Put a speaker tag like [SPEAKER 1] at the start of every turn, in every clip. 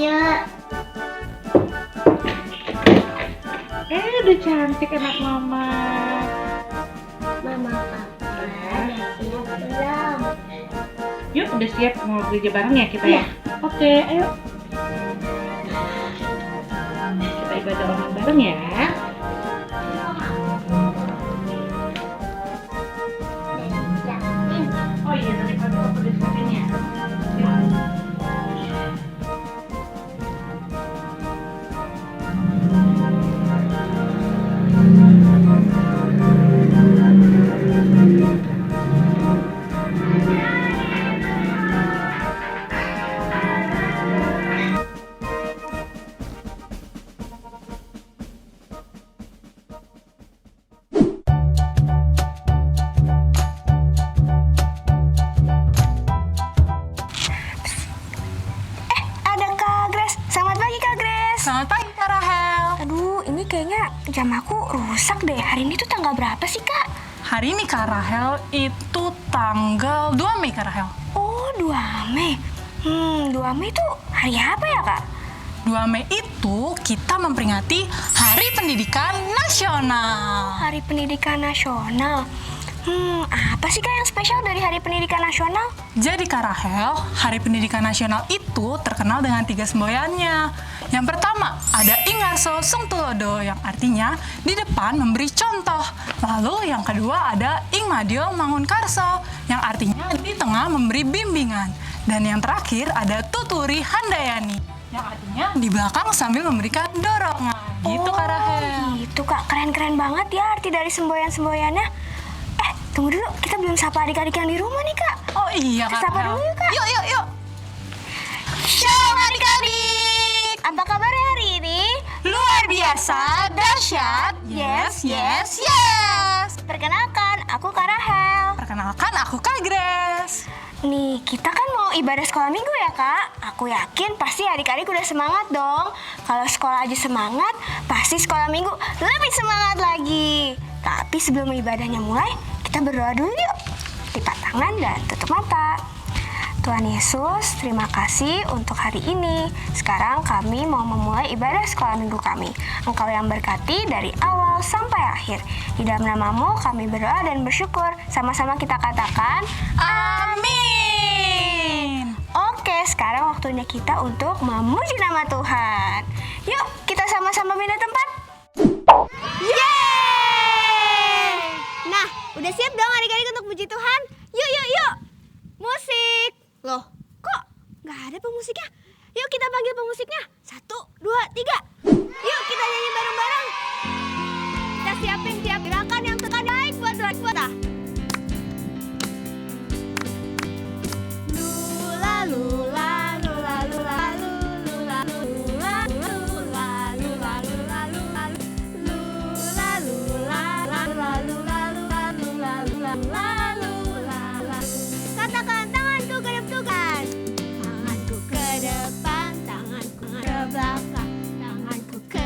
[SPEAKER 1] ya.
[SPEAKER 2] Udah cantik anak mama.
[SPEAKER 1] Mama papa udah siap belum?
[SPEAKER 2] Yuk, udah siap mau gereja bareng ya kita ya? Oke, ayo. Kita ibadah online bareng ya.
[SPEAKER 1] Siapin.
[SPEAKER 2] Oh iya, tadi kamu udah siapin ya?
[SPEAKER 3] Ada Kak Grace. Selamat pagi Kak Grace.
[SPEAKER 4] Selamat pagi Kak Rahel.
[SPEAKER 3] Aduh, ini kayaknya jam aku rusak deh. Hari ini tuh tanggal berapa sih Kak?
[SPEAKER 4] Hari ini Kak Rahel itu tanggal 2 Mei Kak Rahel.
[SPEAKER 3] Oh, 2 Mei. 2 Mei itu hari apa ya Kak?
[SPEAKER 4] 2 Mei itu kita memperingati Hari Pendidikan Nasional.
[SPEAKER 3] Hari Pendidikan Nasional. Apa sih Kak yang spesial dari Hari Pendidikan Nasional?
[SPEAKER 4] Jadi Kak Rahel, Hari Pendidikan Nasional itu terkenal dengan 3 semboyannya. Yang pertama, ada Ingarso Sung Tulodo yang artinya di depan memberi contoh. Lalu yang kedua ada Ingmadio Mangunkarso yang artinya di tengah memberi bimbingan. Dan yang terakhir ada Tuturi Handayani yang artinya di belakang sambil memberikan dorongan. Gitu Kak Rahel.
[SPEAKER 3] Gitu Kak, keren-keren banget ya arti dari semboyan-semboyannya. Tunggu dulu, kita belum sapa adik-adik yang di rumah nih Kak.
[SPEAKER 4] Oh iya Kak
[SPEAKER 3] Sapa
[SPEAKER 4] Rahel.
[SPEAKER 3] dulu yuk Kak.
[SPEAKER 4] Yuk.
[SPEAKER 3] Shalom adik-adik. Apa kabarnya hari ini?
[SPEAKER 4] Luar biasa, dahsyat. Yes.
[SPEAKER 3] Perkenalkan, aku Kak Rahel.
[SPEAKER 4] Perkenalkan, aku Kak Grace.
[SPEAKER 3] Nih, kita kan mau ibadah sekolah minggu ya Kak? Aku yakin pasti adik-adik udah semangat dong. Kalau sekolah aja semangat, pasti sekolah minggu lebih semangat lagi. Tapi sebelum ibadahnya mulai, kita berdoa dulu yuk. Lipat tangan dan tutup mata. Tuhan Yesus, terima kasih untuk hari ini. Sekarang kami mau memulai ibadah sekolah minggu kami. Engkau yang berkati dari awal sampai akhir. Di dalam namamu kami berdoa dan bersyukur. Sama-sama kita katakan,
[SPEAKER 4] Amin.
[SPEAKER 3] oke, sekarang waktunya kita untuk memuji nama Tuhan. Yuk, kita sama-sama pindah tempat. Yeay! Nah, udah siap dong adik-adik untuk puji Tuhan? Yuk. Musik. Loh, kok nggak ada pemusiknya? Yuk kita panggil pemusiknya. 1, 2, 3. Yuk kita nyanyi bareng-bareng. Kita siapin tiap gerakan yang tekan baik buat Tuhan. Lula lula lula lula lula lula lula lula lula lula lula lula lula lula. Katakan tanganku ke depan, tanganku ke depan, tanganku ke belakang, tanganku ke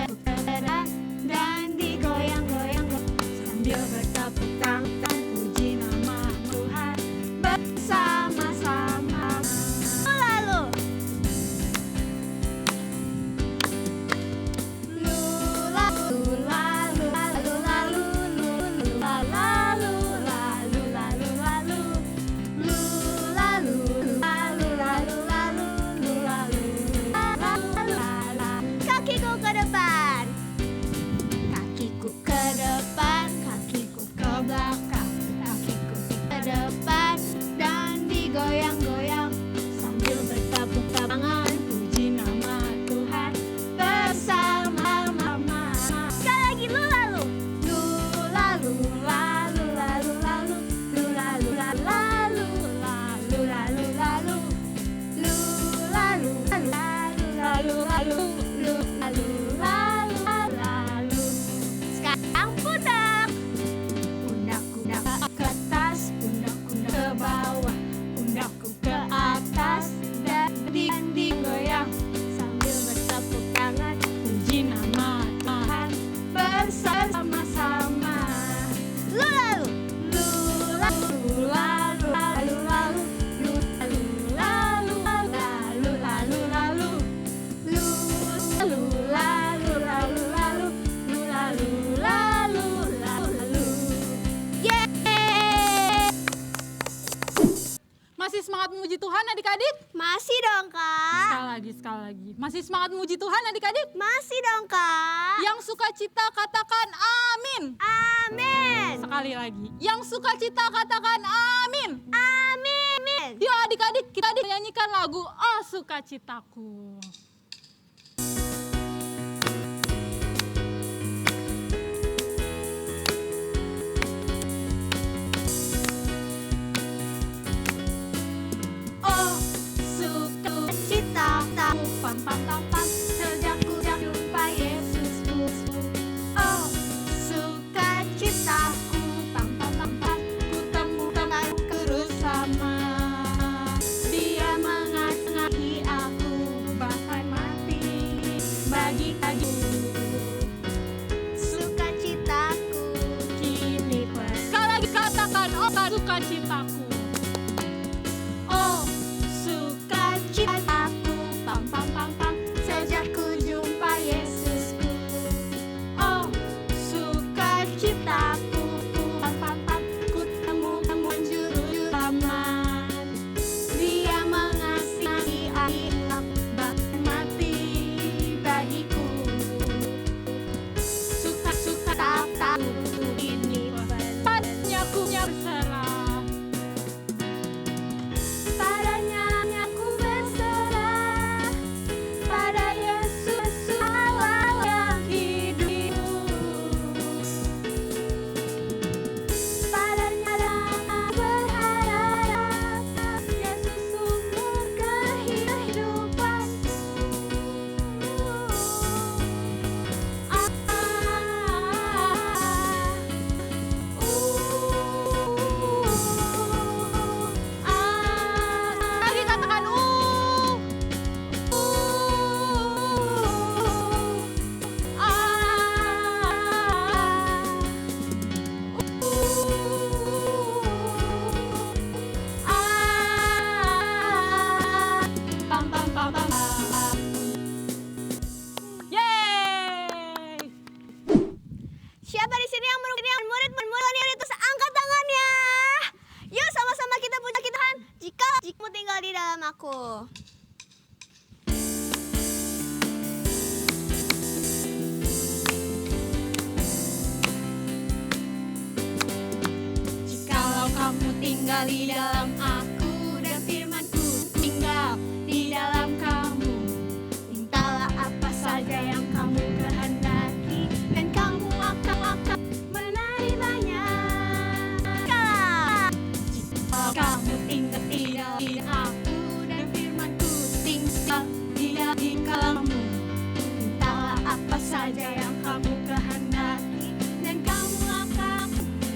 [SPEAKER 4] memuji Tuhan adik-adik?
[SPEAKER 3] Masih dong, Kak.
[SPEAKER 4] Sekali lagi. Masih semangat memuji Tuhan adik-adik?
[SPEAKER 3] Masih dong, Kak.
[SPEAKER 4] Yang sukacita katakan amin.
[SPEAKER 3] Amin.
[SPEAKER 4] Sekali lagi. Yang sukacita katakan amin.
[SPEAKER 3] Amin.
[SPEAKER 4] Yuk adik-adik, kita nyanyikan lagu Oh Sukacitaku.
[SPEAKER 3] Oh, sukacitaku, pam pam pam pam, sejak ku jumpa Yesusku. Oh, sukacitaku, pam pam pam pam, ku temukan bersama. Dia mengasihi aku, bahkan mati bagi aku. Sukacitaku kini
[SPEAKER 4] Sekali lagi katakan oh sukacitaku.
[SPEAKER 3] Oh, sukacitaku, pam pam pam pam, sejak ku jumpa Yesusku. Oh, sukacitaku, pam pam pam, ku temukan juru selamat. Dia mengasihi aku, bahkan mati bagiku. Sukacitaku ini
[SPEAKER 4] Padanya ku berserah.
[SPEAKER 3] Padanya aku berserah, pada Yesus Allah yang hidup. Padanya aku berharap, Yesus sumber kehidupanku.
[SPEAKER 4] Lagi katakan
[SPEAKER 3] Pam pam pam pam.
[SPEAKER 4] yeay.
[SPEAKER 3] Siapa di sini yang murid terus angkat tangannya. Yuk sama-sama kita puji Tuhan. Jika kamu tinggal di dalam aku. Jikalau kamu tinggal di dalam aku dan firman-Ku tinggal di dalam kamu, mintalah apa saja yang kamu kehendaki dan kamu akan menerimanya. Jikalau kamu tinggal di aku dan firman-Ku tinggal di kamu, mintalah apa saja yang kamu kehendaki dan kamu akan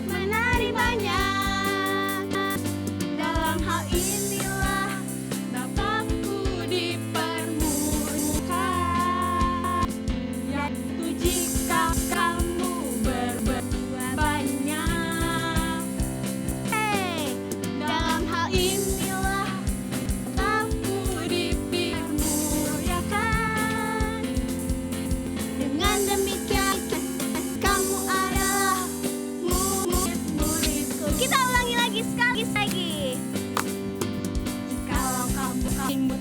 [SPEAKER 3] menerimanya. Dalam hal inilah Bapakku dipermuliakan, yaitu jika kamu berbuat banyak. Dalam hal inilah Bapakku dipermuliakan. Dengan demikian kamu adalah murid-muridku. Kita ulangi lagi sekali lagi. Jikalau kamu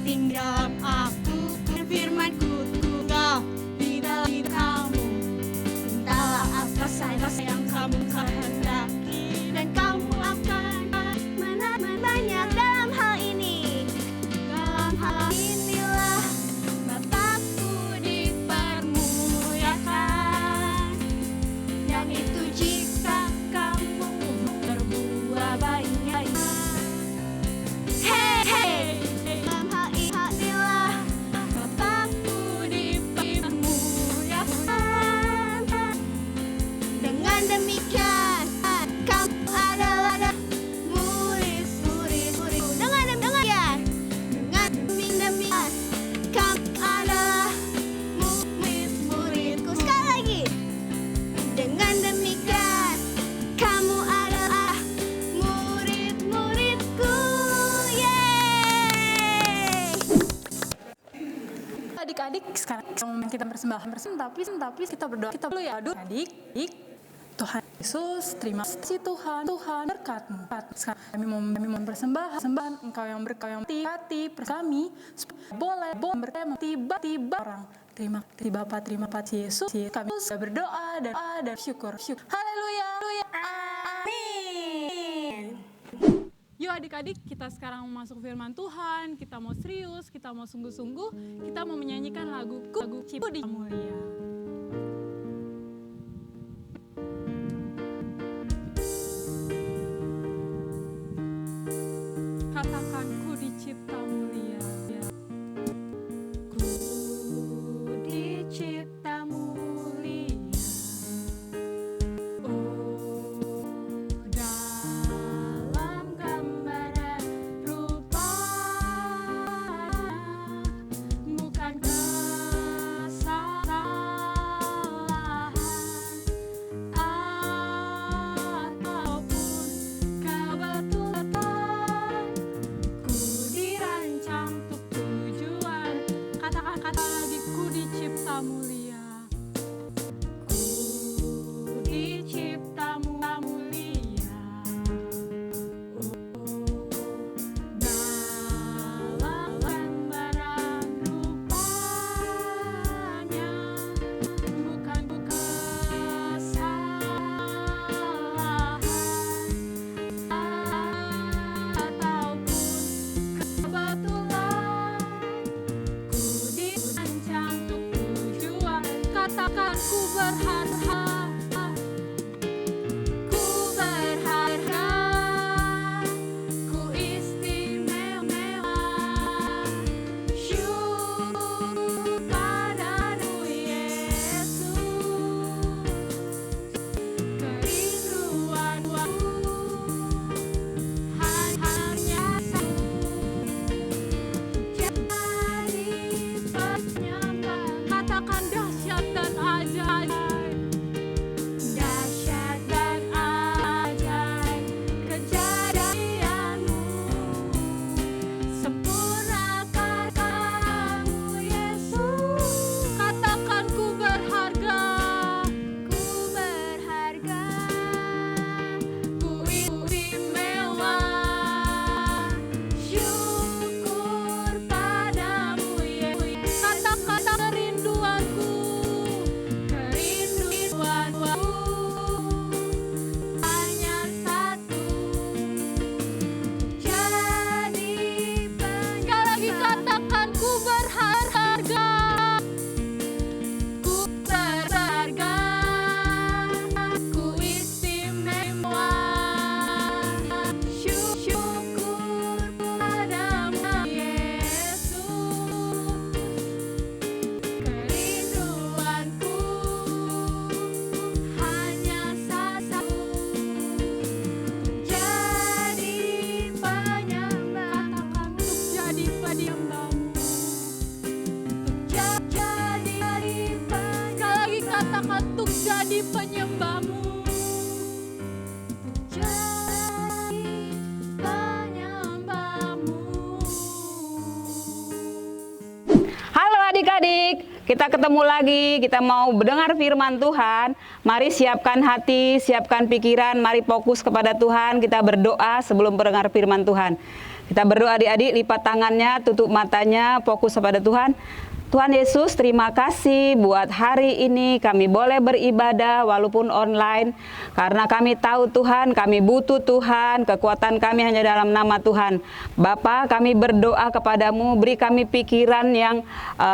[SPEAKER 3] tinggal aku dan firman-Ku tinggal di dalam kamu, mintalah apa saja yang kamu kehendaki dan kamu akan menerimanya. Banyak dalam hal ini. Dalam hal inilah Bapakku dipermuliakan, yaitu jika kamu berbuat banyak. Dalam hal inilah Bapakku dipermuliakan. Dengan demikian kamu adalah murid-muridku. Dengan demikian kamu adalah murid-muridku. Sekali lagi. Dengan demikian kamu adalah murid-muridku. Yeay!
[SPEAKER 4] Adik-adik, sekarang kita bersembahan tapi kita berdoa. Kita dulu ya adik. Tuhan Yesus, terima kasih Tuhan berkat-Mu. Sekarang kami mau mempersembahkan Engkau yang berkati kami boleh tiba-tiba orang. Terima kasih Bapa, terima kasih Yesus. Kami sudah berdoa dan syukur. Haleluya.
[SPEAKER 3] Amin.
[SPEAKER 4] Yuk adik-adik, kita sekarang mau masuk firman Tuhan. Kita mau serius, kita mau sungguh-sungguh. Kita mau menyanyikan lagu Cipta Mulia. Katakan ku dicipta mulia. Ku dicipta mulia. Oh, dalam gambaran rupanya, bukan kesalahan ataupun kebetulan. Ku dirancang untuk tujuan. Kata-kata lagi, ku dicipta mulia. Ku dicipta mulia. Dalam gambaran rupanya, bukan kesalahan ataupun kebetulan. Ku dirancang untuk tujuan. Katakan ku berharga. Ku berharga. Ku istimewa. Syukur padamu Yesus. Kerinduanku hanya jadi penyembah. Katakan dahsyat dan ajaib. Dahsyat dan ajaib kejadianmu. Sempurnakan kamu Yesus. Katakan ku berharga. Ku berharga. Ku istimewa. Syukur padamu Yesus. Katakan kerinduanku. Kerinduanku hanya satu. Jadi sekali lagi katakan ku berharga. Ku berharga. Ku istimewa. Syukur padamu Yesus. Kerinduanku hanya satu. Jadi penyembah. Katakan untuk jadi penyembahmu. Jadi sekali lagi katakan untuk jadi penyembahmu. Jadi penyembahmu.
[SPEAKER 5] Halo adik-adik, kita ketemu lagi, kita mau mendengar firman Tuhan. Mari siapkan hati, siapkan pikiran, mari fokus kepada Tuhan. Kita berdoa sebelum mendengar firman Tuhan. Kita berdoa adik-adik, lipat tangannya, tutup matanya, fokus kepada Tuhan. Tuhan Yesus, terima kasih buat hari ini kami boleh beribadah walaupun online. Karena kami tahu Tuhan, kami butuh Tuhan, kekuatan kami hanya dalam nama Tuhan. Bapa, kami berdoa kepadamu, beri kami pikiran yang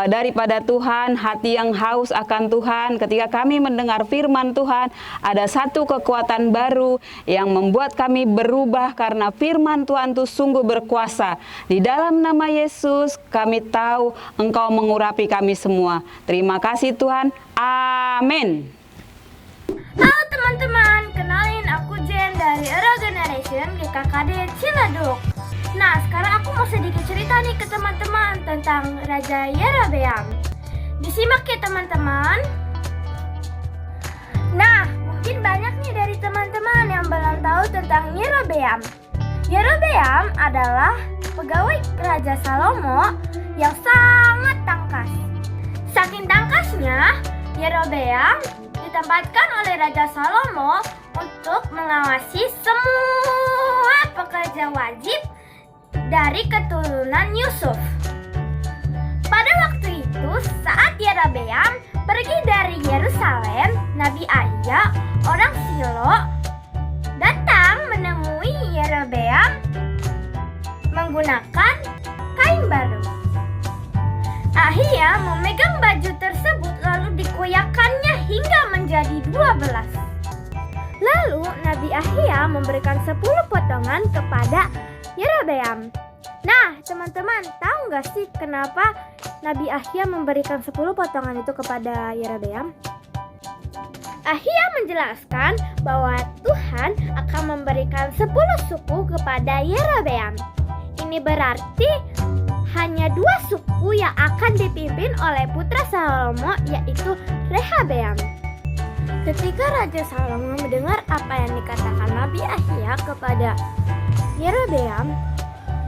[SPEAKER 5] daripada Tuhan, hati yang haus akan Tuhan. Ketika kami mendengar firman Tuhan, ada satu kekuatan baru yang membuat kami berubah karena firman Tuhan itu sungguh berkuasa. Di dalam nama Yesus, kami tahu Engkau mengurapi kami semua. Terima kasih Tuhan. Amin.
[SPEAKER 1] Halo teman-teman, kenalin aku Jen dari Era Generation GKKD Ciledug. Nah, sekarang aku mau sedikit cerita nih ke teman-teman tentang Raja Yerobeam. Disimak ya teman-teman. Nah, mungkin banyak nih dari teman-teman yang belum tahu tentang Yerobeam. Yerobeam adalah pegawai Raja Salomo yang sangat tangkas. Saking tangkasnya, Yerobeam ditempatkan oleh Raja Salomo untuk mengawasi semua pekerja wajib dari keturunan Yusuf. Pada waktu itu, saat Yerobeam pergi dari Yerusalem, Nabi Ahia, orang Silo, datang menemui Yerobeam menggunakan kain baru. Ahia memegang baju tersebut lalu dikoyakkannya hingga menjadi 12. Lalu Nabi Ahia memberikan 10 potongan kepada Yerobeam. Nah, teman-teman, tahu nggak sih kenapa Nabi Ahia memberikan 10 potongan itu kepada Yerobeam? Ahia menjelaskan bahwa Tuhan akan memberikan 10 suku kepada Yerobeam. Ini berarti hanya 2 suku yang akan dipimpin oleh putra Salomo, yaitu Rehabeam. Ketika Raja Salomo mendengar apa yang dikatakan Nabi Ahia kepada Yerobeam,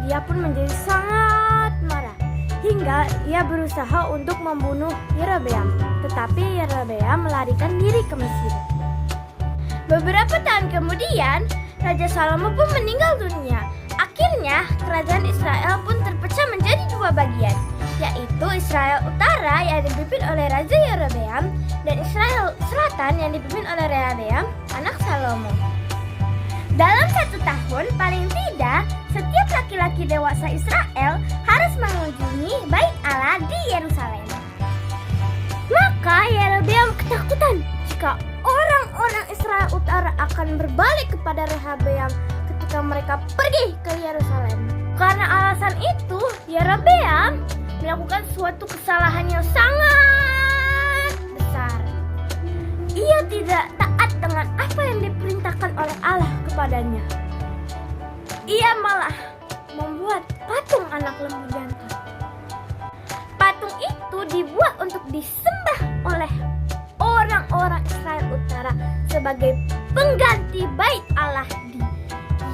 [SPEAKER 1] dia pun menjadi sangat marah hingga ia berusaha untuk membunuh Yerobeam. Tetapi Yerobeam melarikan diri ke Mesir. Beberapa tahun kemudian, Raja Salomo pun meninggal dunia. Akhirnya, kerajaan Israel pun terpecah menjadi 2 bagian, yaitu Israel Utara yang dipimpin oleh Raja Yerobeam dan Israel Selatan yang dipimpin oleh Rehabeam, anak Salomo. Dalam 1 tahun, paling tidak, setiap laki-laki dewasa Israel harus mengunjungi Bait Allah di Yerusalem. Maka Yerobeam ketakutan jika orang-orang Israel Utara akan berbalik kepada Rehabeam ketika mereka pergi ke Yerusalem. Karena alasan itu, Yerobeam melakukan suatu kesalahan yang sangat besar. Ia tidak taat dengan apa yang diperintahkan oleh Allah kepadanya. Ia malah membuat patung anak lembu jantan. Patung itu dibuat untuk disembah oleh orang-orang Israel Utara sebagai pengganti Bait Allah di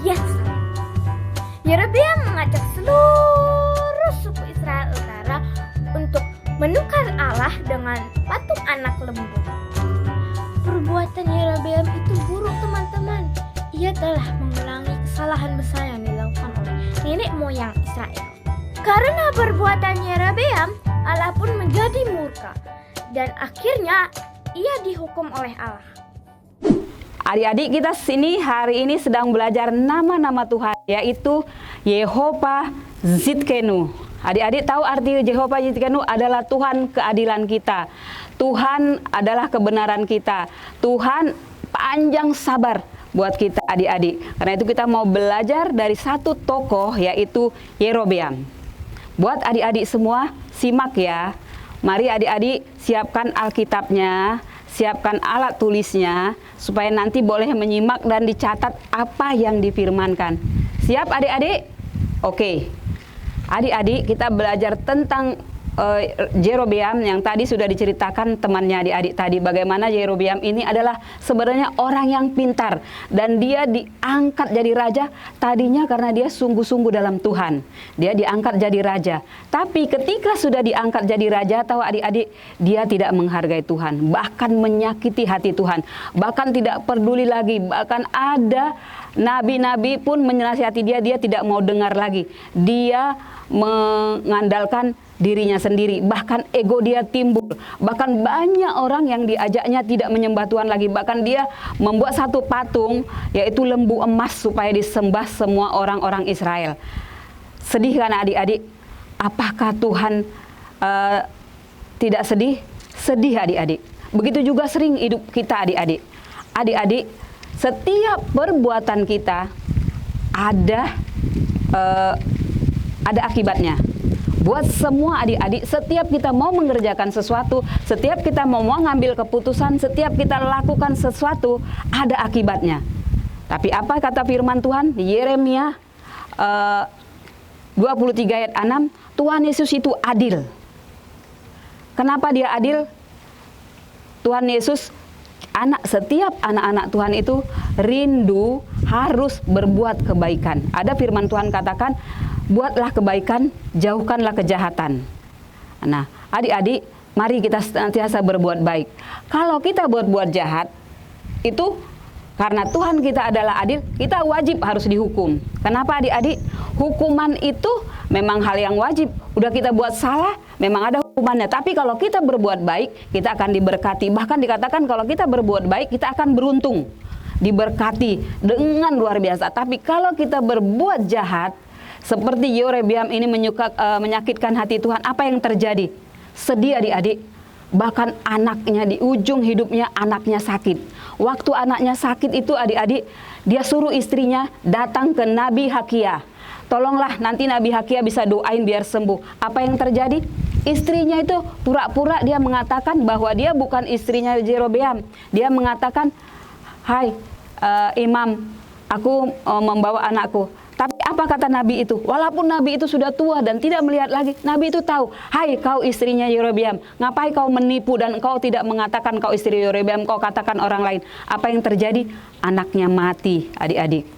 [SPEAKER 1] Yerusalem. Yerobeam mengajak seluruh suku Israel Utara untuk menukar Allah dengan patung anak lembu. Perbuatan Yerobeam itu buruk, teman-teman. Ia telah mengulangi kesalahan besar yang dilakukan oleh nenek moyang Israel. Karena perbuatan Yerobeam, Allah pun menjadi murka dan akhirnya ia dihukum oleh Allah.
[SPEAKER 5] Adik-adik, kita hari ini sedang belajar nama-nama Tuhan, yaitu Yehovah Zidkenu. Adik-adik tahu arti Yehovah Zidkenu adalah Tuhan keadilan kita. Tuhan adalah kebenaran kita. Tuhan panjang sabar buat kita, adik-adik. Karena itu kita mau belajar dari satu tokoh, yaitu Yerobeam. Buat adik-adik semua, simak ya. Mari adik-adik siapkan Alkitabnya, siapkan alat tulisnya, supaya nanti boleh menyimak dan dicatat apa yang difirmankan. Siap adik-adik? Oke. Adik-adik, kita belajar tentang Yerobeam yang tadi sudah diceritakan temannya adik-adik tadi, bagaimana Yerobeam ini adalah sebenarnya orang yang pintar dan dia diangkat jadi raja tadinya karena dia sungguh-sungguh dalam Tuhan. Dia diangkat jadi raja. Tapi ketika sudah diangkat jadi raja, tahu adik-adik, dia tidak menghargai Tuhan, bahkan menyakiti hati Tuhan, bahkan tidak peduli lagi, bahkan ada nabi-nabi pun menasihati dia, dia tidak mau dengar lagi. Dia mengandalkan dirinya sendiri, bahkan ego dia timbul, bahkan banyak orang yang diajaknya tidak menyembah Tuhan lagi, bahkan dia membuat satu patung yaitu lembu emas supaya disembah semua orang-orang Israel. Sedih kan adik-adik? Apakah Tuhan tidak sedih? Sedih adik-adik. Begitu juga sering hidup kita adik-adik. Adik-adik, setiap perbuatan kita ada akibatnya. Buat semua adik-adik, setiap kita mau mengerjakan sesuatu, setiap kita mau mengambil keputusan, setiap kita lakukan sesuatu, ada akibatnya. Tapi apa kata firman Tuhan? Yeremia 23 ayat 6, Tuhan Yesus itu adil. Kenapa dia adil? Tuhan Yesus, setiap anak-anak Tuhan itu rindu harus berbuat kebaikan. Ada firman Tuhan katakan, buatlah kebaikan, jauhkanlah kejahatan. Nah, adik-adik, mari kita senantiasa berbuat baik. Kalau kita berbuat jahat, itu karena Tuhan kita adalah adil, kita wajib harus dihukum. Kenapa adik-adik? Hukuman itu memang hal yang wajib. Udah kita buat salah, memang ada hukumannya. Tapi kalau kita berbuat baik, kita akan diberkati. Bahkan dikatakan kalau kita berbuat baik, kita akan beruntung, diberkati dengan luar biasa. Tapi kalau kita berbuat jahat, seperti Yerobeam ini menyakitkan hati Tuhan, apa yang terjadi? Sedih adik-adik. Bahkan anaknya di ujung hidupnya, anaknya sakit. Waktu anaknya sakit itu adik-adik, dia suruh istrinya datang ke Nabi Hakia. Tolonglah nanti Nabi Hakia bisa doain biar sembuh. Apa yang terjadi? Istrinya itu pura-pura dia mengatakan bahwa dia bukan istrinya Yerobeam. Dia mengatakan, hai imam, aku membawa anakku. Tapi apa kata Nabi itu? Walaupun Nabi itu sudah tua dan tidak melihat lagi, Nabi itu tahu, hai kau istrinya Yerobeam, ngapain kau menipu dan kau tidak mengatakan kau istri Yerobeam, kau katakan orang lain. Apa yang terjadi? Anaknya mati, adik-adik.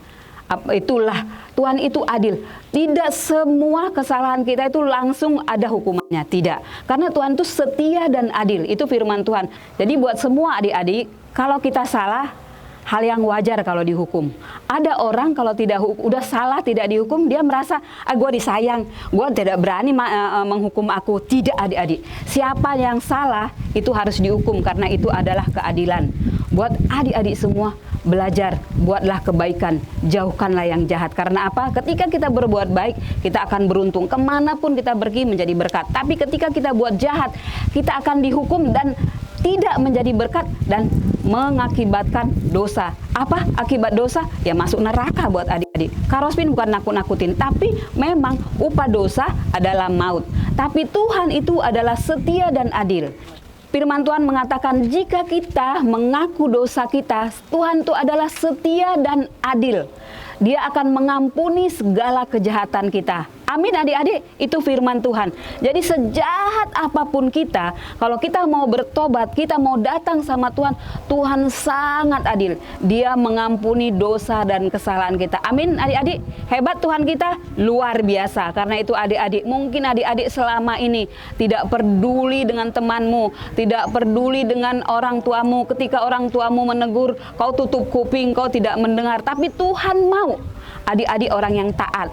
[SPEAKER 5] Itulah, Tuhan itu adil. Tidak semua kesalahan kita itu langsung ada hukumannya, tidak. Karena Tuhan itu setia dan adil, itu firman Tuhan. Jadi buat semua adik-adik, kalau kita salah, hal yang wajar kalau dihukum. Ada orang kalau udah salah tidak dihukum, dia merasa gue disayang, gue tidak berani menghukum aku. Tidak adik-adik, siapa yang salah itu harus dihukum karena itu adalah keadilan. Buat adik-adik semua, belajar, buatlah kebaikan, jauhkanlah yang jahat. Karena apa? Ketika kita berbuat baik, kita akan beruntung. Kemanapun kita pergi menjadi berkat. Tapi ketika kita buat jahat, kita akan dihukum dan tidak menjadi berkat dan mengakibatkan dosa. Apa akibat dosa? Ya masuk neraka buat adik-adik. Karospin bukan nakut-nakutin, tapi memang upah dosa adalah maut. Tapi Tuhan itu adalah setia dan adil. Firman Tuhan mengatakan jika kita mengaku dosa kita, Tuhan itu adalah setia dan adil. Dia akan mengampuni segala kejahatan kita. Amin adik-adik, itu firman Tuhan. Jadi sejahat apapun kita, kalau kita mau bertobat, kita mau datang sama Tuhan, Tuhan sangat adil. Dia mengampuni dosa dan kesalahan kita. Amin adik-adik, hebat Tuhan kita, luar biasa. Karena itu adik-adik, mungkin adik-adik selama ini tidak peduli dengan temanmu, tidak peduli dengan orang tuamu. Ketika orang tuamu menegur, kau tutup kuping, kau tidak mendengar. Tapi Tuhan mau adik-adik orang yang taat.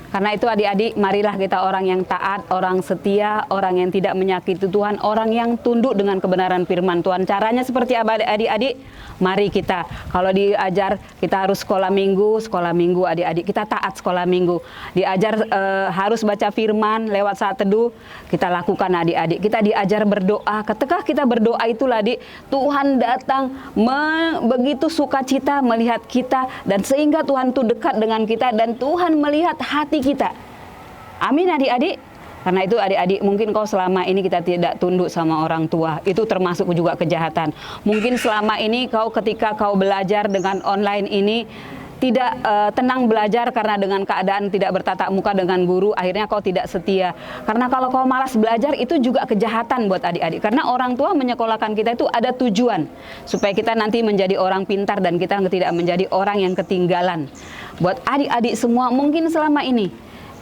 [SPEAKER 5] Karena itu adik-adik, marilah kita orang yang taat, orang setia, orang yang tidak menyakiti Tuhan, orang yang tunduk dengan kebenaran firman Tuhan. Caranya seperti apa adik-adik? Mari kita, kalau diajar kita harus sekolah minggu adik-adik, kita taat sekolah minggu. Diajar harus baca firman lewat saat teduh, kita lakukan adik-adik. Kita diajar berdoa, ketika kita berdoa itulah adik, Tuhan datang begitu sukacita melihat kita, dan sehingga Tuhan itu dekat dengan kita, dan Tuhan melihat hati kita. Amin adik-adik. Karena itu adik-adik, mungkin kau selama ini kita tidak tunduk sama orang tua, itu termasuk juga kejahatan. Mungkin selama ini ketika kau belajar dengan online ini tidak tenang belajar karena dengan keadaan tidak bertatap muka dengan guru, akhirnya kau tidak setia. Karena kalau kau malas belajar, itu juga kejahatan buat adik-adik. Karena orang tua menyekolahkan kita itu ada tujuan, supaya kita nanti menjadi orang pintar dan kita tidak menjadi orang yang ketinggalan. Buat adik-adik semua, mungkin selama ini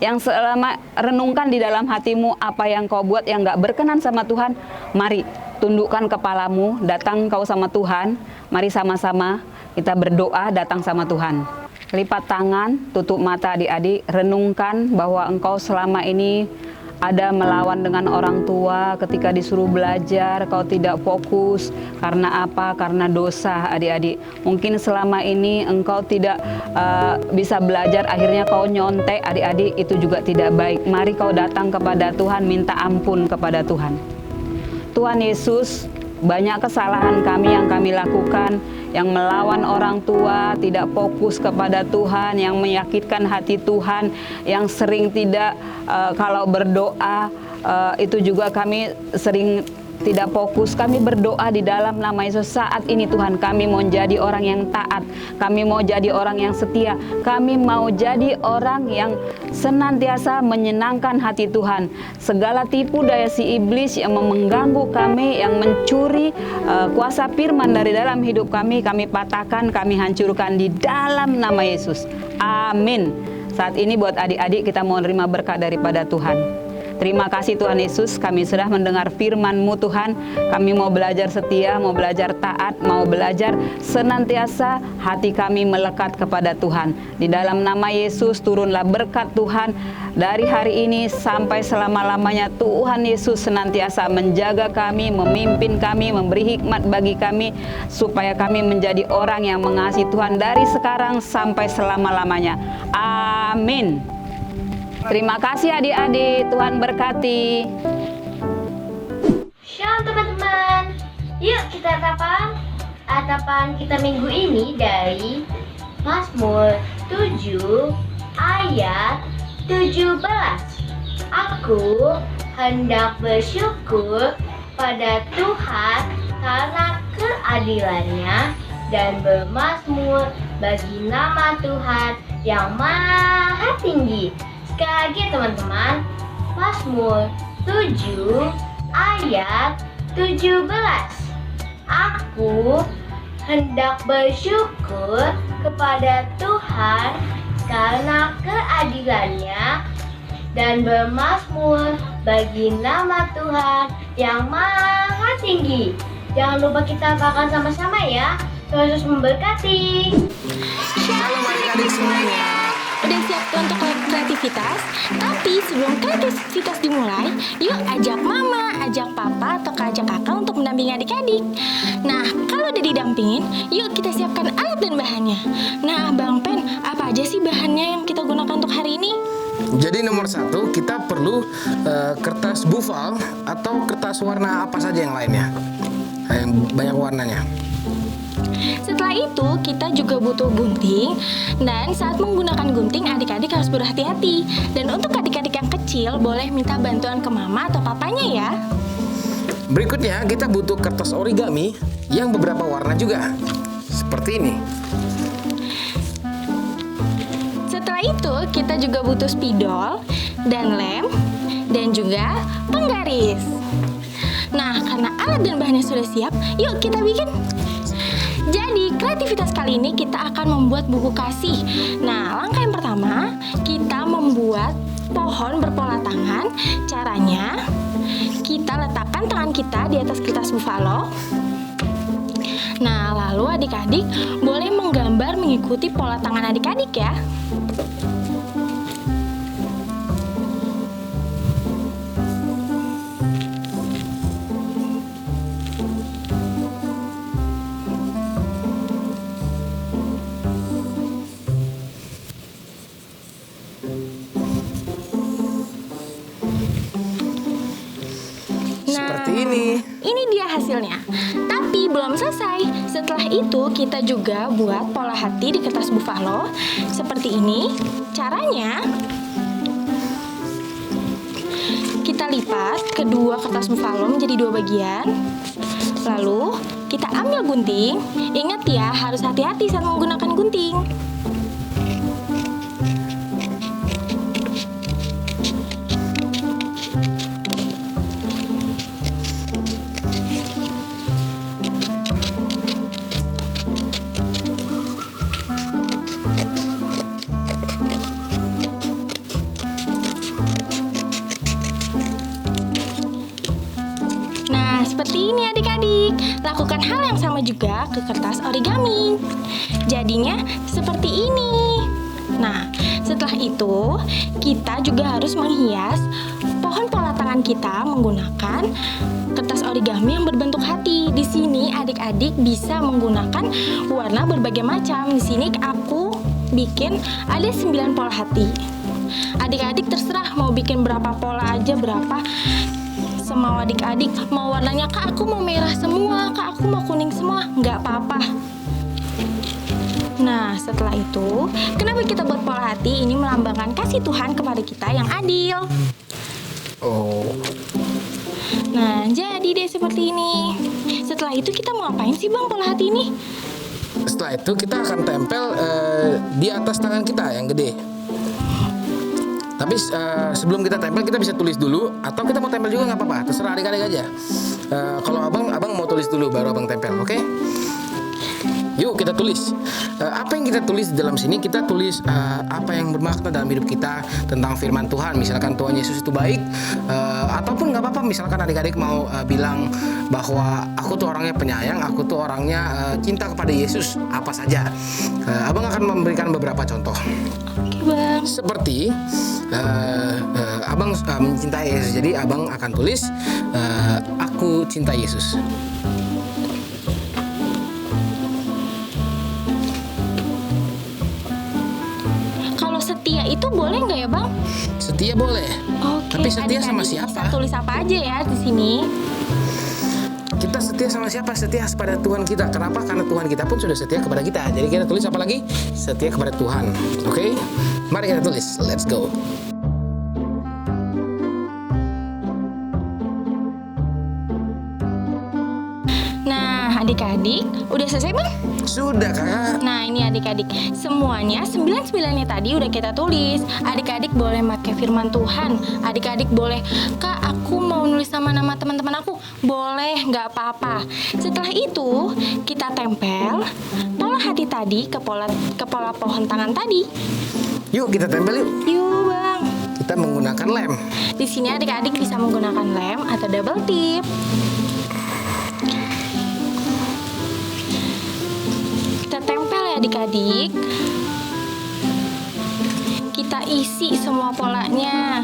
[SPEAKER 5] yang selama renungkan di dalam hatimu apa yang kau buat yang gak berkenan sama Tuhan, mari tundukkan kepalamu, datang kau sama Tuhan, mari sama-sama kita berdoa datang sama Tuhan. Lipat tangan, tutup mata adik-adik, renungkan bahwa engkau selama ini ada melawan dengan orang tua ketika disuruh belajar, kau tidak fokus. Karena apa? Karena dosa adik-adik. Mungkin selama ini engkau tidak bisa belajar, akhirnya kau nyontek adik-adik, itu juga tidak baik. Mari kau datang kepada Tuhan, minta ampun kepada Tuhan. Tuhan Yesus, banyak kesalahan kami yang kami lakukan, yang melawan orang tua, tidak fokus kepada Tuhan, yang menyakitkan hati Tuhan, yang sering tidak kalau berdoa itu juga kami sering tidak fokus. Kami berdoa di dalam nama Yesus saat ini Tuhan, kami mau jadi orang yang taat, kami mau jadi orang yang setia, kami mau jadi orang yang senantiasa menyenangkan hati Tuhan. Segala tipu daya si iblis yang mengganggu kami, yang mencuri kuasa firman dari dalam hidup kami patahkan, kami hancurkan di dalam nama Yesus. Amin. Saat ini buat adik-adik kita mau menerima berkat daripada Tuhan. Terima kasih Tuhan Yesus, kami sudah mendengar firman-Mu Tuhan. Kami mau belajar setia, mau belajar taat, mau belajar senantiasa hati kami melekat kepada Tuhan. Di dalam nama Yesus turunlah berkat Tuhan dari hari ini sampai selama-lamanya. Tuhan Yesus senantiasa menjaga kami, memimpin kami, memberi hikmat bagi kami, supaya kami menjadi orang yang mengasihi Tuhan dari sekarang sampai selama-lamanya. Amin. Terima kasih adik-adik, Tuhan berkati.
[SPEAKER 1] Shalom teman-teman. Yuk kita atapan kita minggu ini dari Mazmur 7 ayat 17. Aku hendak bersyukur pada Tuhan karena keadilannya dan bermazmur bagi nama Tuhan yang maha tinggi. Sekali lagi ya teman-teman, Mazmur 7 ayat 17. Aku hendak bersyukur kepada Tuhan karena keadilannya dan bermazmur bagi nama Tuhan yang maha tinggi. Jangan lupa kita apakan sama-sama ya. Tuhan Yesus memberkati.
[SPEAKER 6] Shalom adik-adik semuanya. Udah siap untuk kreativitas? Tapi sebelum kreativitas dimulai, yuk ajak mama, ajak papa, atau ajak kakak untuk mendampingi adik-adik. Nah, kalau udah didampingin, yuk kita siapkan alat dan bahannya. Nah, Bang Pen, apa aja sih bahannya yang kita gunakan untuk hari ini?
[SPEAKER 7] Jadi nomor 1 kita perlu kertas bufal atau kertas warna apa saja yang lainnya, yang banyak warnanya.
[SPEAKER 6] Setelah itu kita juga butuh gunting, dan saat menggunakan gunting adik-adik harus berhati-hati. Dan untuk adik-adik yang kecil boleh minta bantuan ke mama atau papanya ya.
[SPEAKER 7] Berikutnya kita butuh kertas origami yang beberapa warna juga, seperti ini.
[SPEAKER 6] Setelah itu kita juga butuh spidol dan lem dan juga penggaris. Nah, karena alat dan bahannya sudah siap, yuk kita bikin. Jadi, kreativitas kali ini kita akan membuat buku kasih. Nah, langkah yang pertama, kita membuat pohon berpola tangan. Caranya, kita letakkan tangan kita di atas kertas buffalo. Nah, lalu adik-adik boleh menggambar mengikuti pola tangan adik-adik ya.
[SPEAKER 7] Seperti ini.
[SPEAKER 6] Ini dia hasilnya. Tapi belum selesai. Setelah itu kita juga buat pola hati di kertas buffalo seperti ini. Caranya, kita lipat kedua kertas buffalo menjadi 2 bagian. Lalu kita ambil gunting. Ingat ya, harus hati-hati saat menggunakan gunting. Seperti ini adik-adik, lakukan hal yang sama juga ke kertas origami. Jadinya seperti ini. Nah, setelah itu kita juga harus menghias pohon pola tangan kita menggunakan kertas origami yang berbentuk hati. Di sini adik-adik bisa menggunakan warna berbagai macam. Di sini aku bikin ada 9 pola hati. Adik-adik terserah mau bikin berapa pola aja, berapa semau adik-adik. Mau warnanya, Kak aku mau merah semua, Kak aku mau kuning semua, nggak apa-apa. Nah, setelah itu, kenapa kita buat pola hati? Ini melambangkan kasih Tuhan kepada kita yang adil.
[SPEAKER 7] Oh.
[SPEAKER 6] Nah, jadi deh seperti ini. Setelah itu kita mau ngapain sih Bang pola hati ini?
[SPEAKER 7] Setelah itu kita akan tempel di atas tangan kita yang gede. Tapi sebelum kita tempel kita bisa tulis dulu, atau kita mau tempel juga nggak apa-apa, terserah adik-adik aja. Kalau abang mau tulis dulu baru abang tempel, oke? Yuk kita tulis. Apa yang kita tulis di dalam sini? Kita tulis apa yang bermakna dalam hidup kita tentang firman Tuhan. Misalkan Tuhan Yesus itu baik, ataupun nggak apa-apa. Misalkan adik-adik mau bilang bahwa aku tuh orangnya penyayang, aku tuh orangnya cinta kepada Yesus. Apa saja. Abang akan memberikan beberapa contoh.
[SPEAKER 6] Oke, Bang.
[SPEAKER 7] Seperti abang mencintai Yesus. Jadi abang akan tulis aku cinta Yesus.
[SPEAKER 6] Kalau setia itu boleh nggak ya, Bang?
[SPEAKER 7] Setia boleh.
[SPEAKER 6] Oke.
[SPEAKER 7] Tapi setia sama
[SPEAKER 6] adik-adik
[SPEAKER 7] siapa?
[SPEAKER 6] bisa tulis apa aja ya di sini?
[SPEAKER 7] Kita setia sama siapa? Setia kepada Tuhan kita. Kenapa? Karena Tuhan kita pun sudah setia kepada kita. Jadi kita tulis apa lagi? Setia kepada Tuhan. Oke? Mari kita tulis. Let's go.
[SPEAKER 6] Nah, adik-adik, udah selesai, Bang?
[SPEAKER 7] Sudah, Kakak.
[SPEAKER 6] Nah, ini adik-adik, semuanya 9-9-nya tadi udah kita tulis. Adik-adik boleh pakai firman Tuhan. Adik-adik boleh, Kak, aku mau nulis sama nama teman-teman aku. Boleh, nggak apa-apa. Setelah itu, kita tempel pola hati tadi ke pola pohon tangan tadi.
[SPEAKER 7] Yuk kita tempel yuk.
[SPEAKER 6] Yuk, Bang.
[SPEAKER 7] Kita menggunakan lem.
[SPEAKER 6] Di sini adik-adik bisa menggunakan lem atau double tip. Kita tempel ya adik-adik. Kita isi semua polanya.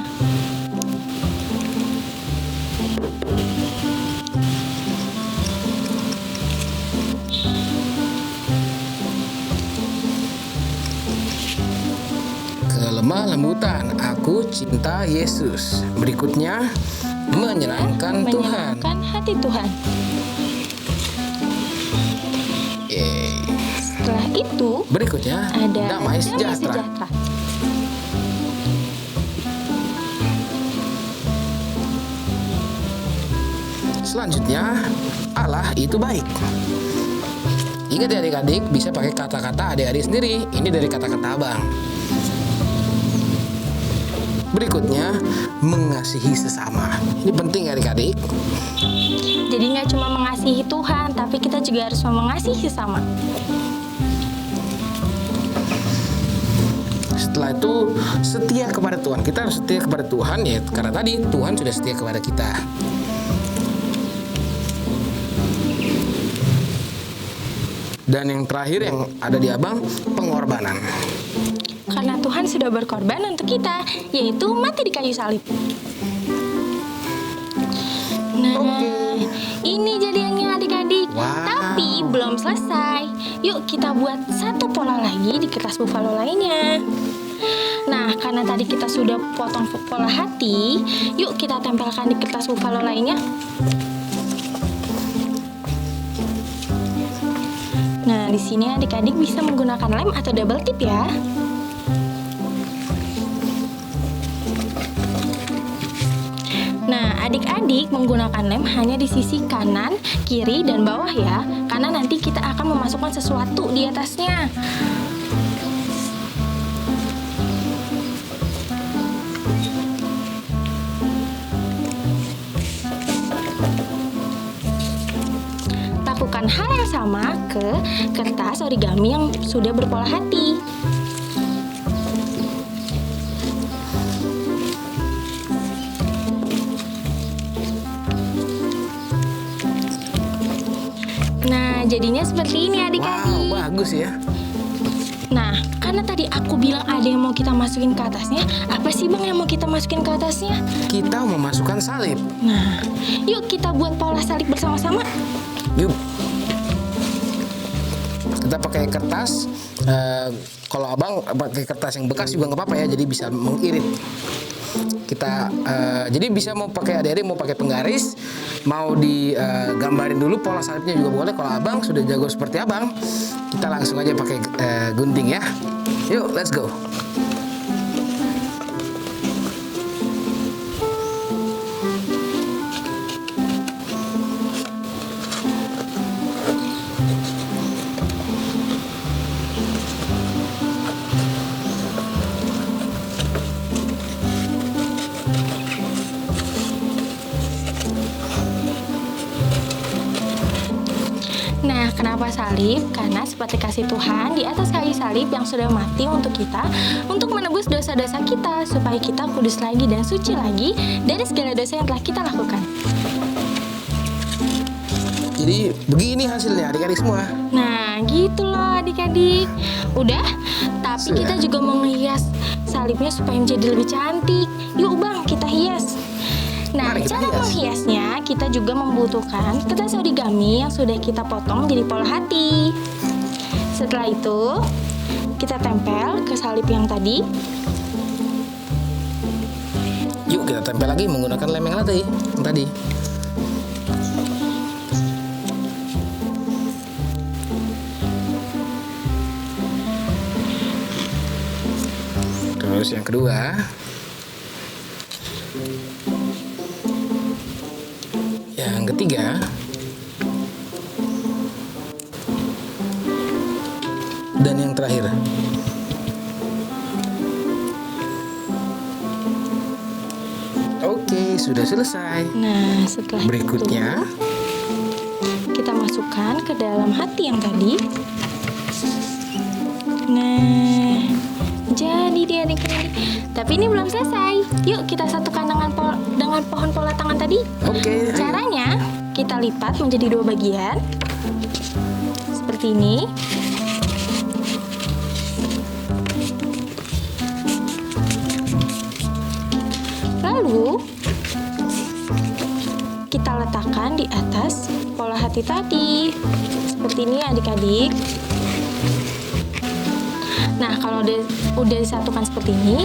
[SPEAKER 7] Kelemah lembutan, aku cinta Yesus. Berikutnya, menyenangkan Tuhan.
[SPEAKER 6] Menyenangkan hati Tuhan.
[SPEAKER 7] Yeay.
[SPEAKER 6] Setelah itu
[SPEAKER 7] Berikutnya,
[SPEAKER 6] ada
[SPEAKER 7] damai sejahtera. Selanjutnya, Allah itu baik. Ingat ya adik-adik, bisa pakai kata-kata adik-adik sendiri. Ini dari kata-kata abang. Berikutnya, mengasihi sesama. Ini penting ya adik-adik.
[SPEAKER 6] Jadi nggak cuma mengasihi Tuhan, tapi kita juga harus mengasihi sesama.
[SPEAKER 7] Setelah itu, setia kepada Tuhan. Kita harus setia kepada Tuhan ya, karena tadi Tuhan sudah setia kepada kita. Dan yang terakhir yang ada di abang, pengorbanan.
[SPEAKER 6] Karena Tuhan sudah berkorban untuk kita, yaitu mati di kayu salib. Nah, ini jadiannya adik-adik.
[SPEAKER 7] Wow.
[SPEAKER 6] Tapi belum selesai. Yuk kita buat satu pola lagi di kertas buffalo lainnya. Nah, karena tadi kita sudah potong pola hati, yuk kita tempelkan di kertas buffalo lainnya. Nah, di sini adik-adik bisa menggunakan lem atau double tip ya. Nah, adik-adik menggunakan lem hanya di sisi kanan, kiri, dan bawah ya. Karena nanti kita akan memasukkan sesuatu di atasnya. Lakukan hal yang sama ke kertas origami yang sudah berpola hati. Nah, jadinya seperti ini adik-adik.
[SPEAKER 7] Wow, bagus ya.
[SPEAKER 6] Nah, karena tadi aku bilang ada yang mau kita masukin ke atasnya, apa sih Bang yang mau kita masukin ke atasnya?
[SPEAKER 7] Kita memasukkan salib.
[SPEAKER 6] Nah, yuk kita buat pola salib bersama-sama.
[SPEAKER 7] Yuk. Kita pakai kertas. Kalau abang pakai kertas yang bekas juga nggak apa-apa ya, jadi bisa mengirit. Kita jadi bisa mau pakai adik-adik mau pakai penggaris, mau digambarin dulu pola salibnya juga boleh. Kalau abang sudah jago seperti abang, kita langsung aja pakai gunting ya. Yuk, let's go.
[SPEAKER 6] Nah, kenapa salib? Karena seperti kasih Tuhan di atas kayu salib yang sudah mati untuk kita, untuk menebus dosa-dosa kita, supaya kita kudus lagi dan suci lagi dari segala dosa yang telah kita lakukan.
[SPEAKER 7] Jadi begini hasilnya adik-adik semua.
[SPEAKER 6] Nah, gitu loh adik-adik. Udah, tapi kita juga mau menghias salibnya supaya menjadi lebih cantik. Yuk bang, kita hias. Nah,
[SPEAKER 7] Mari kita
[SPEAKER 6] cara
[SPEAKER 7] hias.
[SPEAKER 6] menghiasnya kita juga membutuhkan kertas origami yang sudah kita potong jadi pola hati. Setelah itu, kita tempel ke salib yang tadi.
[SPEAKER 7] Yuk kita tempel lagi menggunakan lem yang tadi. Terus yang kedua, yang ketiga, dan yang terakhir. Oke, sudah selesai.
[SPEAKER 6] Nah, setelah
[SPEAKER 7] Berikutnya,
[SPEAKER 6] itu, kita masukkan ke dalam hati yang tadi. Nah, jadi dia adik-adik. Tapi ini belum selesai. Yuk kita satukan dengan pohon pola tangan tadi.
[SPEAKER 7] oke.
[SPEAKER 6] Caranya, kita lipat menjadi 2 bagian. Seperti ini. Lalu, kita letakkan di atas pola hati tadi. Seperti ini adik-adik. Nah, kalau udah disatukan seperti ini,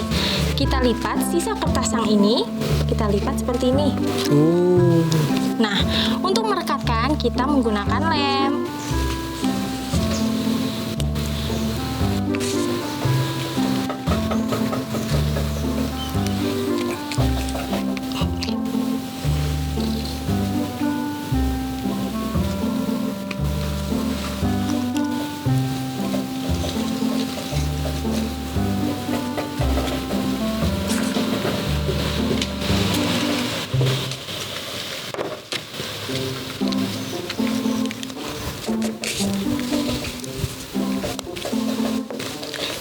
[SPEAKER 6] kita lipat sisa kertas yang ini, kita lipat seperti ini. Nah, untuk merekatkan kita menggunakan lem.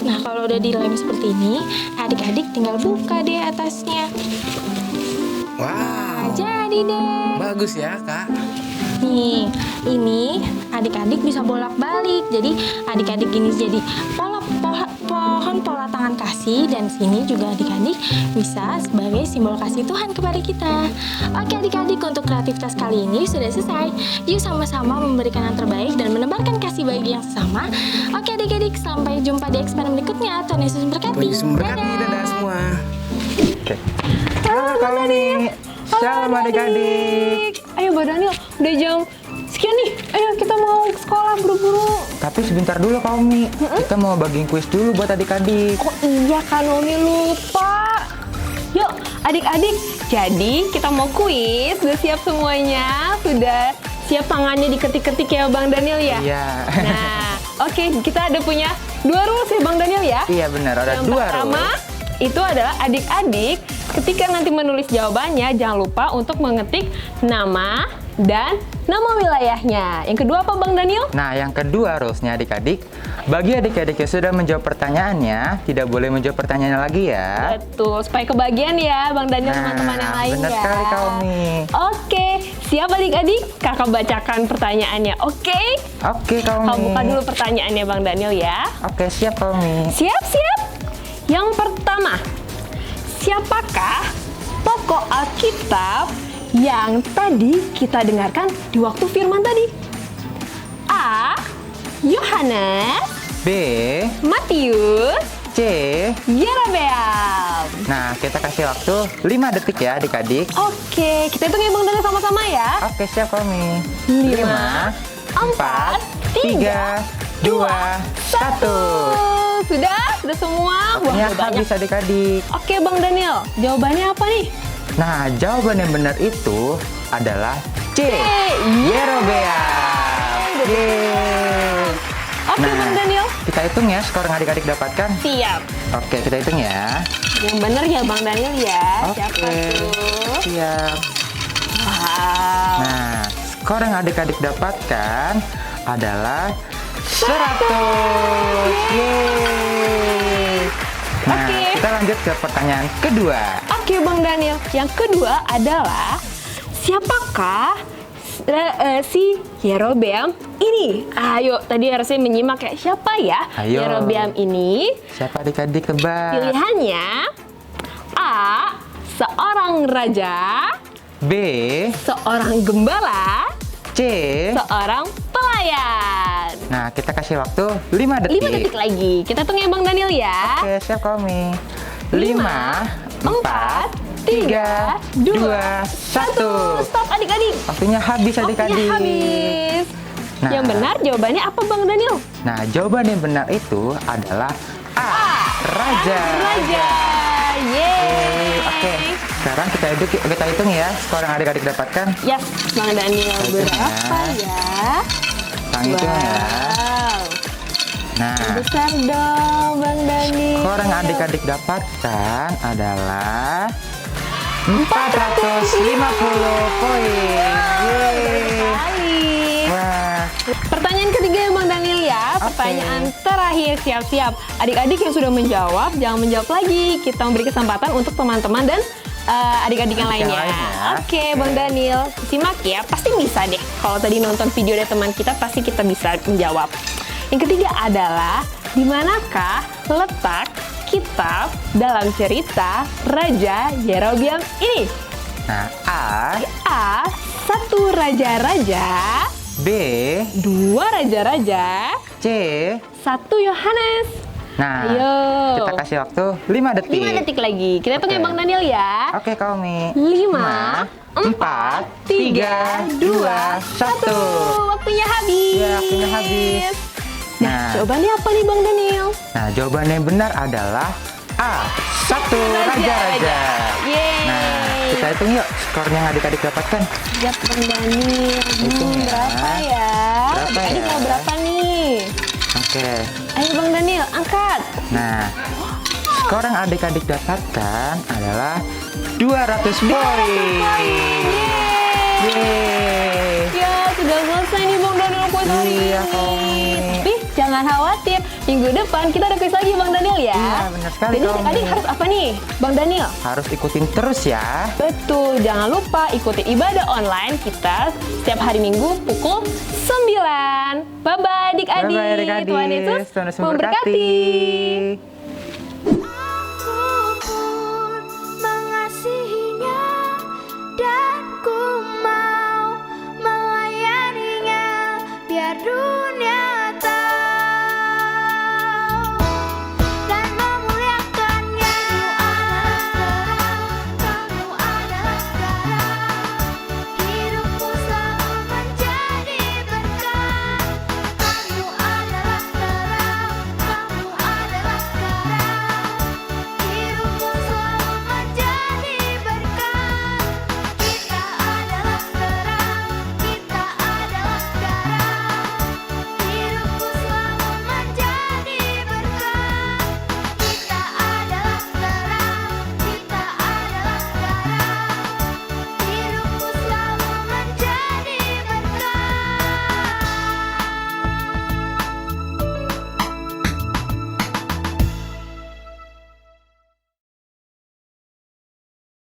[SPEAKER 6] Nah, kalau udah dilem seperti ini, adik-adik tinggal buka deh atasnya. Nah,
[SPEAKER 7] Wow,
[SPEAKER 6] jadi deh.
[SPEAKER 7] bagus ya kak.
[SPEAKER 6] Nih, ini adik-adik bisa bolak-balik. Jadi, adik-adik ini jadi pohon pola tangan kasih, dan sini juga adik-adik bisa sebagai simbol kasih Tuhan kepada kita. Oke adik-adik, untuk kreativitas kali ini sudah selesai. Yuk sama-sama memberikan yang terbaik dan menebarkan kasih bagi yang sesama. Oke adik-adik, sampai jumpa di eksperimen berikutnya. Tuhan Yesus memberkati.
[SPEAKER 7] Tuhan Yesus memberkati, dadah semua.
[SPEAKER 8] Halo Kak Uni. Shalom adik-adik.
[SPEAKER 9] Ayo Mbak Daniel, udah jam sekian nih. Ayo kita mau ke sekolah buru-buru.
[SPEAKER 8] Tapi sebentar dulu Kak Umi. Kita mau bagiin kuis dulu buat adik-adik.
[SPEAKER 9] Oh iya kan Umi lupa. Yuk adik-adik, jadi kita mau kuis. Udah siap semuanya? Sudah siap tangannya diketik-ketik ya Bang Daniel ya?
[SPEAKER 8] Iya.
[SPEAKER 9] Nah, oke, kita ada punya 2 rules ya Bang Daniel ya?
[SPEAKER 8] Iya benar, ada
[SPEAKER 9] Yang
[SPEAKER 8] 2
[SPEAKER 9] pertama,
[SPEAKER 8] rules.
[SPEAKER 9] itu adalah adik-adik ketika nanti menulis jawabannya jangan lupa untuk mengetik nama dan nama wilayahnya. Yang kedua apa Bang Daniel?
[SPEAKER 8] Nah, yang kedua rulesnya adik-adik, bagi adik-adik yang sudah menjawab pertanyaannya, tidak boleh menjawab pertanyaannya lagi ya.
[SPEAKER 9] Betul, supaya kebagian ya Bang Daniel
[SPEAKER 8] Nah,
[SPEAKER 9] teman-teman yang lain
[SPEAKER 8] benar
[SPEAKER 9] ya.
[SPEAKER 8] sekali, Kak Umi.
[SPEAKER 9] Oke, siap adik-adik? Kakak bacakan pertanyaannya, oke?
[SPEAKER 8] Oke Kak Umi.
[SPEAKER 9] Kamu buka dulu pertanyaannya Bang Daniel ya.
[SPEAKER 8] Oke, siap Kak Umi.
[SPEAKER 9] Siap-siap. Yang pertama, siapakah tokoh Alkitab yang tadi kita dengarkan di waktu firman tadi? A. Yohanes,
[SPEAKER 8] B,
[SPEAKER 9] Matius,
[SPEAKER 8] C.
[SPEAKER 9] Yerobeam.
[SPEAKER 8] Nah, kita kasih waktu 5 detik ya adik-adik.
[SPEAKER 9] Oke, kita hitung ya Bang Daniel sama-sama ya.
[SPEAKER 8] Oke, siap Kak Umi.
[SPEAKER 9] 5, 4, 3, 2, 1. Sudah semua? Wah,
[SPEAKER 8] Waktunya
[SPEAKER 9] udah banyak.
[SPEAKER 8] habis adik-adik.
[SPEAKER 9] Oke Bang Daniel, jawabannya apa nih?
[SPEAKER 8] Nah, jawaban yang benar itu adalah C. Yerobeam. Yeay.
[SPEAKER 9] Oke Bang Daniel.
[SPEAKER 8] Kita hitung ya skor yang adik-adik dapatkan.
[SPEAKER 9] Siap.
[SPEAKER 8] Oke, kita hitung ya.
[SPEAKER 9] Yang benar ya Bang Daniel ya. Siapa
[SPEAKER 8] Oke.
[SPEAKER 9] tuh?
[SPEAKER 8] Siap.
[SPEAKER 9] Wow.
[SPEAKER 8] Nah, skor yang adik-adik dapatkan adalah 100. Yeay. Nah,
[SPEAKER 9] Oke.
[SPEAKER 8] kita lanjut ke pertanyaan kedua.
[SPEAKER 9] Oke Bang Daniel, yang kedua adalah siapakah si Yerobeam ini? Ayo, tadi harusnya menyimak ya. Siapa ya
[SPEAKER 8] Ayo.
[SPEAKER 9] Yerobeam ini?
[SPEAKER 8] Siapa adik-adik tebak?
[SPEAKER 9] Pilihannya A. Seorang raja,
[SPEAKER 8] B,
[SPEAKER 9] seorang gembala,
[SPEAKER 8] C.
[SPEAKER 9] seorang pelayan.
[SPEAKER 8] Nah, kita kasih waktu 5 detik.
[SPEAKER 9] 5 detik lagi. Kita tunggu ya Bang Daniel ya.
[SPEAKER 8] Oke, siap kami. 5,
[SPEAKER 9] 4,
[SPEAKER 8] 3, 2, 1.
[SPEAKER 9] Stop adik-adik.
[SPEAKER 8] Waktunya habis adik-adik.
[SPEAKER 9] Waktunya habis.
[SPEAKER 8] Nah.
[SPEAKER 9] Yang benar jawabannya apa Bang Daniel?
[SPEAKER 8] Nah, jawaban yang benar itu adalah A. Raja.
[SPEAKER 9] Raja. Yeay.
[SPEAKER 8] Oke, sekarang kita hitung ya skor yang adik-adik dapatkan.
[SPEAKER 9] Yes, Bang Daniel.
[SPEAKER 8] Kita hitung
[SPEAKER 9] Berapa ya?
[SPEAKER 8] Kita hitung ya.
[SPEAKER 9] Wow.
[SPEAKER 8] Nah,
[SPEAKER 9] Besar dong Bang Daniel.
[SPEAKER 8] skor yang adik-adik dapatkan adalah 450 poin. Yeay.
[SPEAKER 9] Kali.
[SPEAKER 8] Wah,
[SPEAKER 9] Pertanyaan ketiga ya Bang Daniel ya.
[SPEAKER 8] Oke.
[SPEAKER 9] Pertanyaan terakhir, siap-siap. Adik-adik yang sudah menjawab, jangan menjawab lagi. Kita memberi kesempatan untuk teman-teman dan adik-adik yang lainnya. Oke, Bang Daniel, simak ya. Pasti bisa deh. Kalau tadi nonton video dari teman kita, pasti kita bisa menjawab. Yang ketiga adalah, di manakah letak kitab dalam cerita Raja Yerobeam ini?
[SPEAKER 8] nah A,
[SPEAKER 9] A. 1 raja-raja,
[SPEAKER 8] B,
[SPEAKER 9] 2 raja-raja,
[SPEAKER 8] C.
[SPEAKER 9] 1 Yohanes.
[SPEAKER 8] Nah,
[SPEAKER 9] Ayo.
[SPEAKER 8] kita kasih waktu 5 detik.
[SPEAKER 9] 5 detik lagi. Kita tunggu ya
[SPEAKER 8] Oke.
[SPEAKER 9] Bang Daniel ya.
[SPEAKER 8] Oke, kami.
[SPEAKER 9] 5, 4, 3, 2, 1. Waktunya habis.
[SPEAKER 8] Ya, waktunya habis.
[SPEAKER 9] Nah,
[SPEAKER 8] Nah.
[SPEAKER 9] jawabannya apa nih Bang Daniel?
[SPEAKER 8] Nah, jawaban yang benar adalah A. 1 raja-raja.
[SPEAKER 9] Yeay.
[SPEAKER 8] Nah, kita hitung yuk skornya yang adik-adik dapatkan.
[SPEAKER 9] Siap Bang Daniel.
[SPEAKER 8] Hitung ya.
[SPEAKER 9] Berapa ya?
[SPEAKER 8] Berapa
[SPEAKER 9] Adik-adik
[SPEAKER 8] ya?
[SPEAKER 9] mau berapa nih?
[SPEAKER 8] Oke.
[SPEAKER 9] Ayo Bang Daniel, angkat.
[SPEAKER 8] Nah, skor yang adik-adik dapatkan adalah 200 poin. Yeay.
[SPEAKER 9] Ya, sudah selesai nih Bang Daniel kuis hari
[SPEAKER 8] Iya,
[SPEAKER 9] ini.
[SPEAKER 8] Komi.
[SPEAKER 9] Tapi jangan khawatir, minggu depan kita ada kuis lagi Bang Daniel ya.
[SPEAKER 8] Iya, benar sekali,
[SPEAKER 9] Jadi
[SPEAKER 8] Komi.
[SPEAKER 9] adik-adik harus apa nih, Bang Daniel?
[SPEAKER 8] Harus ikutin terus ya.
[SPEAKER 9] Betul, jangan lupa ikuti ibadah online kita setiap hari Minggu pukul 9. Bye-bye adik-adik.
[SPEAKER 8] Bye-bye adik-adik.
[SPEAKER 9] Tuhan Yesus
[SPEAKER 8] Tuhan Yesus
[SPEAKER 9] memberkati.
[SPEAKER 1] Aku pun mengasihinya dan ku mau melayaninya biar dunia